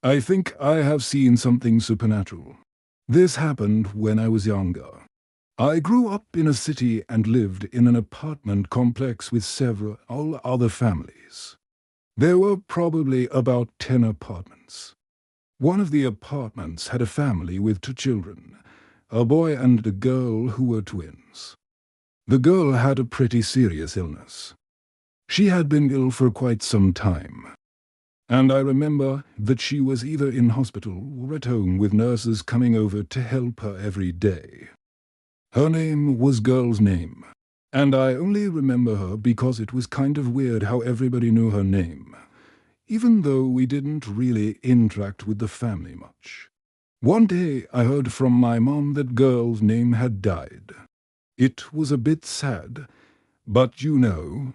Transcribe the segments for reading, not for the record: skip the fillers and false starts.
I think I have seen something supernatural. This happened when I was younger. I grew up in a city and lived in an apartment complex with several other families. There were probably about 10 apartments. One of the apartments had a family with 2 children, a boy and a girl who were twins. The girl had a pretty serious illness. She had been ill for quite some time, and I remember that she was either in hospital or at home with nurses coming over to help her every day. Her name was Girl's Name, and I only remember her because it was kind of weird how everybody knew her name, even though we didn't really interact with the family much. One day I heard from my mom that Girl's Name had died. It was a bit sad, but you know,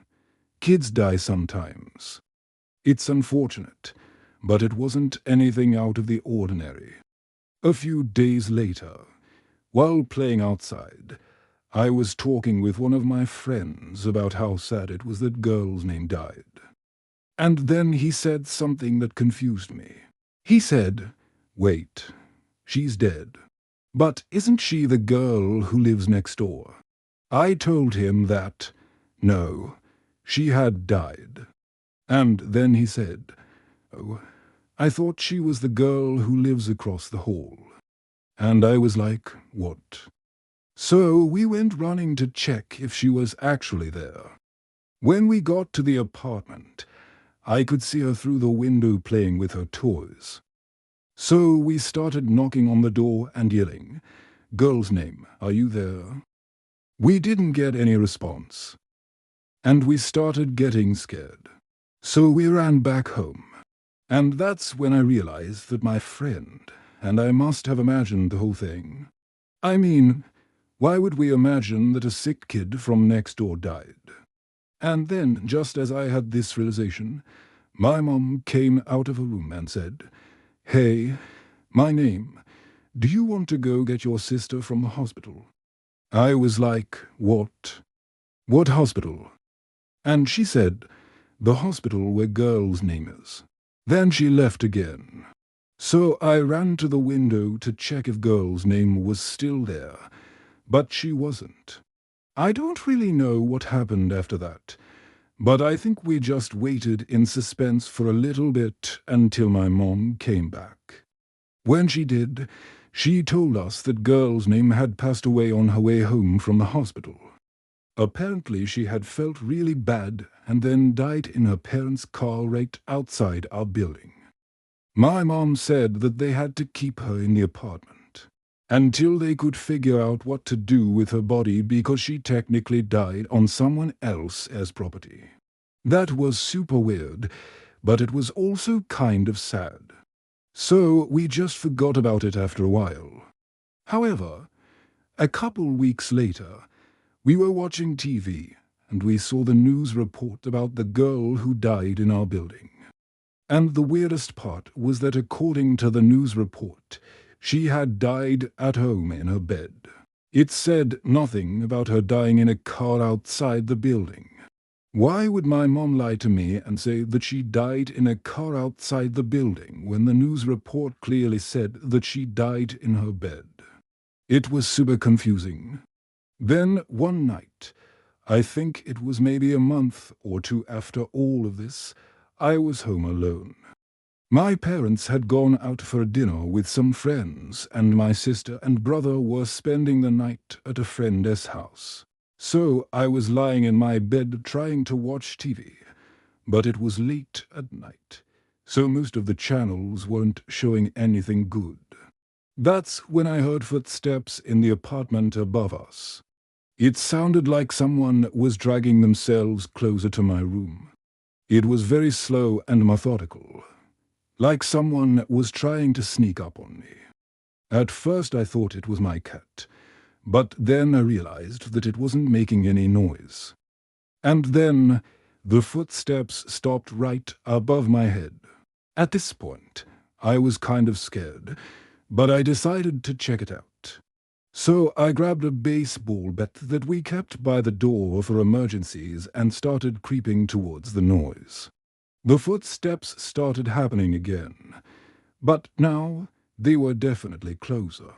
kids die sometimes. It's unfortunate, but it wasn't anything out of the ordinary. A few days later, while playing outside, I was talking with one of my friends about how sad it was that Girl's Name died. And then he said something that confused me. He said, "Wait, she's dead. But isn't she the girl who lives next door?" I told him that, no, she had died. And then he said, "Oh, I thought she was the girl who lives across the hall." And I was like, "What?" So we went running to check if she was actually there. When we got to the apartment, I could see her through the window playing with her toys. So we started knocking on the door and yelling, "Girl's Name, are you there?" We didn't get any response, and we started getting scared. So we ran back home, and that's when I realized that my friend and I must have imagined the whole thing. I mean, why would we imagine that a sick kid from next door died? And then, just as I had this realization, my mom came out of her room and said, "Hey, my name, do you want to go get your sister from the hospital?" I was like, "What? What hospital?" And she said, "The hospital where Girl's Name is." Then she left again. So I ran to the window to check if Girl's Name was still there, but she wasn't. I don't really know what happened after that, but I think we just waited in suspense for a little bit until my mom came back. When she did, she told us that Girl's Name had passed away on her way home from the hospital. Apparently she had felt really bad and then died in her parents' car right outside our building. My mom said that they had to keep her in the apartment until they could figure out what to do with her body because she technically died on someone else's property. That was super weird, but it was also kind of sad. So we just forgot about it after a while. However, a couple weeks later, we were watching TV and we saw the news report about the girl who died in our building. And the weirdest part was that according to the news report, she had died at home in her bed. It said nothing about her dying in a car outside the building. Why would my mom lie to me and say that she died in a car outside the building when the news report clearly said that she died in her bed? It was super confusing. Then one night, I think it was maybe a month or two after all of this, I was home alone. My parents had gone out for a dinner with some friends, and my sister and brother were spending the night at a friend's house. So I was lying in my bed trying to watch TV, but it was late at night, so most of the channels weren't showing anything good. That's when I heard footsteps in the apartment above us. It sounded like someone was dragging themselves closer to my room. It was very slow and methodical, like someone was trying to sneak up on me. At first I thought it was my cat, but then I realized that it wasn't making any noise. And then the footsteps stopped right above my head. At this point, I was kind of scared, but I decided to check it out. So I grabbed a baseball bat that we kept by the door for emergencies and started creeping towards the noise. The footsteps started happening again, But now they were definitely closer.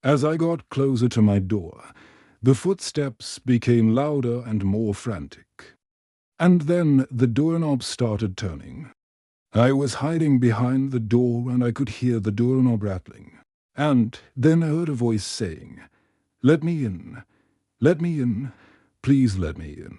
As I got closer to my door, the footsteps became louder and more frantic. And then the doorknob started turning. I was hiding behind the door and I could hear the doorknob rattling. And then I heard a voice saying, "Let me in. Let me in. Please let me in."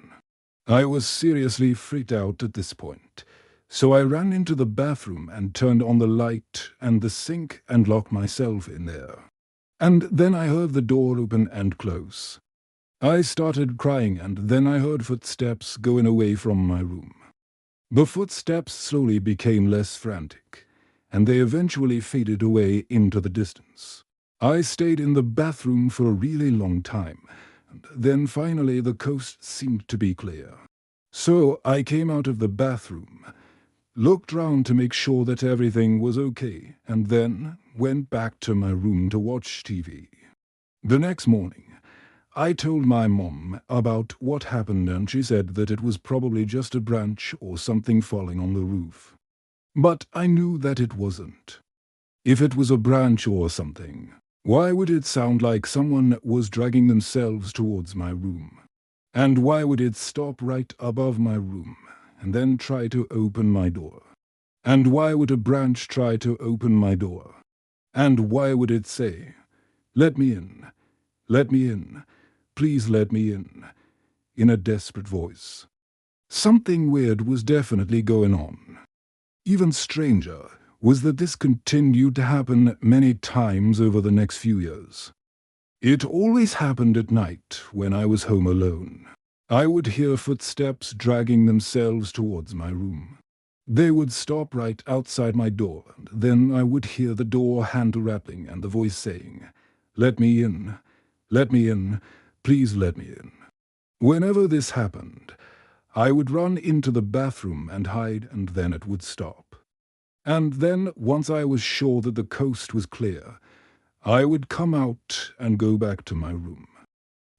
I was seriously freaked out at this point, so I ran into the bathroom and turned on the light and the sink and locked myself in there. And then I heard the door open and close. I started crying and then I heard footsteps going away from my room. The footsteps slowly became less frantic, and they eventually faded away into the distance. I stayed in the bathroom for a really long time, and then finally the coast seemed to be clear. So I came out of the bathroom, looked round to make sure that everything was okay, and then went back to my room to watch TV. The next morning, I told my mom about what happened and she said that it was probably just a branch or something falling on the roof. But I knew that it wasn't. If it was a branch or something, why would it sound like someone was dragging themselves towards my room? And why would it stop right above my room and then try to open my door? And why would a branch try to open my door? And why would it say, "Let me in, let me in, please let me in a desperate voice? Something weird was definitely going on. Even stranger was that this continued to happen many times over the next few years. It always happened at night when I was home alone. I would hear footsteps dragging themselves towards my room. They would stop right outside my door, and then I would hear the door handle rattling and the voice saying, "Let me in, please let me in." Whenever this happened, I would run into the bathroom and hide, and then it would stop. And then, once I was sure that the coast was clear, I would come out and go back to my room.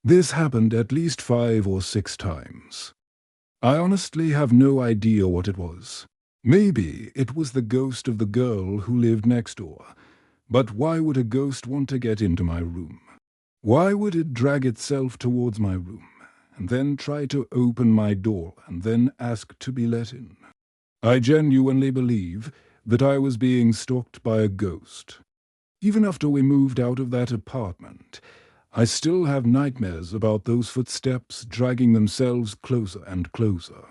This happened at least 5 or 6 times. I honestly have no idea what it was. Maybe it was the ghost of the girl who lived next door. But why would a ghost want to get into my room? Why would it drag itself towards my room, and then try to open my door, and then ask to be let in? I genuinely believe that I was being stalked by a ghost. Even after we moved out of that apartment, I still have nightmares about those footsteps dragging themselves closer and closer,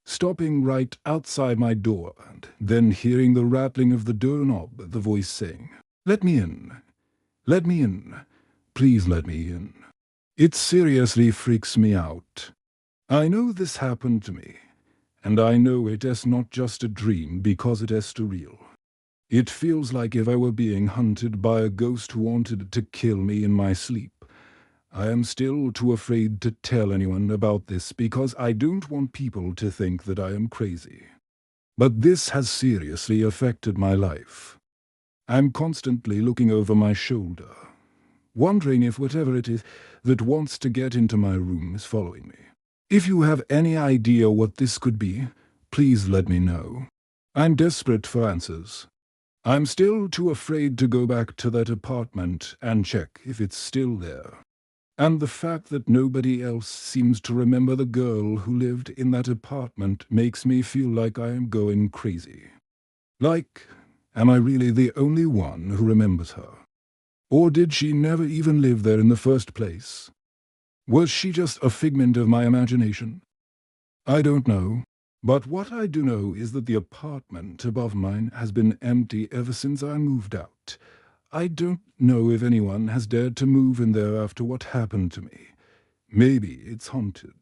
stopping right outside my door, and then hearing the rattling of the doorknob, the voice saying, "Let me in, please let me in." It seriously freaks me out. I know this happened to me, and I know it is not just a dream because it is too real. It feels like if I were being hunted by a ghost who wanted to kill me in my sleep. I am still too afraid to tell anyone about this because I don't want people to think that I am crazy. But this has seriously affected my life. I'm constantly looking over my shoulder, wondering if whatever it is that wants to get into my room is following me. If you have any idea what this could be, please let me know. I'm desperate for answers. I'm still too afraid to go back to that apartment and check if it's still there. And the fact that nobody else seems to remember the girl who lived in that apartment makes me feel like I am going crazy. Like, am I really the only one who remembers her? Or did she never even live there in the first place? Was she just a figment of my imagination? I don't know. But what I do know is that the apartment above mine has been empty ever since I moved out. I don't know if anyone has dared to move in there after what happened to me. Maybe it's haunted.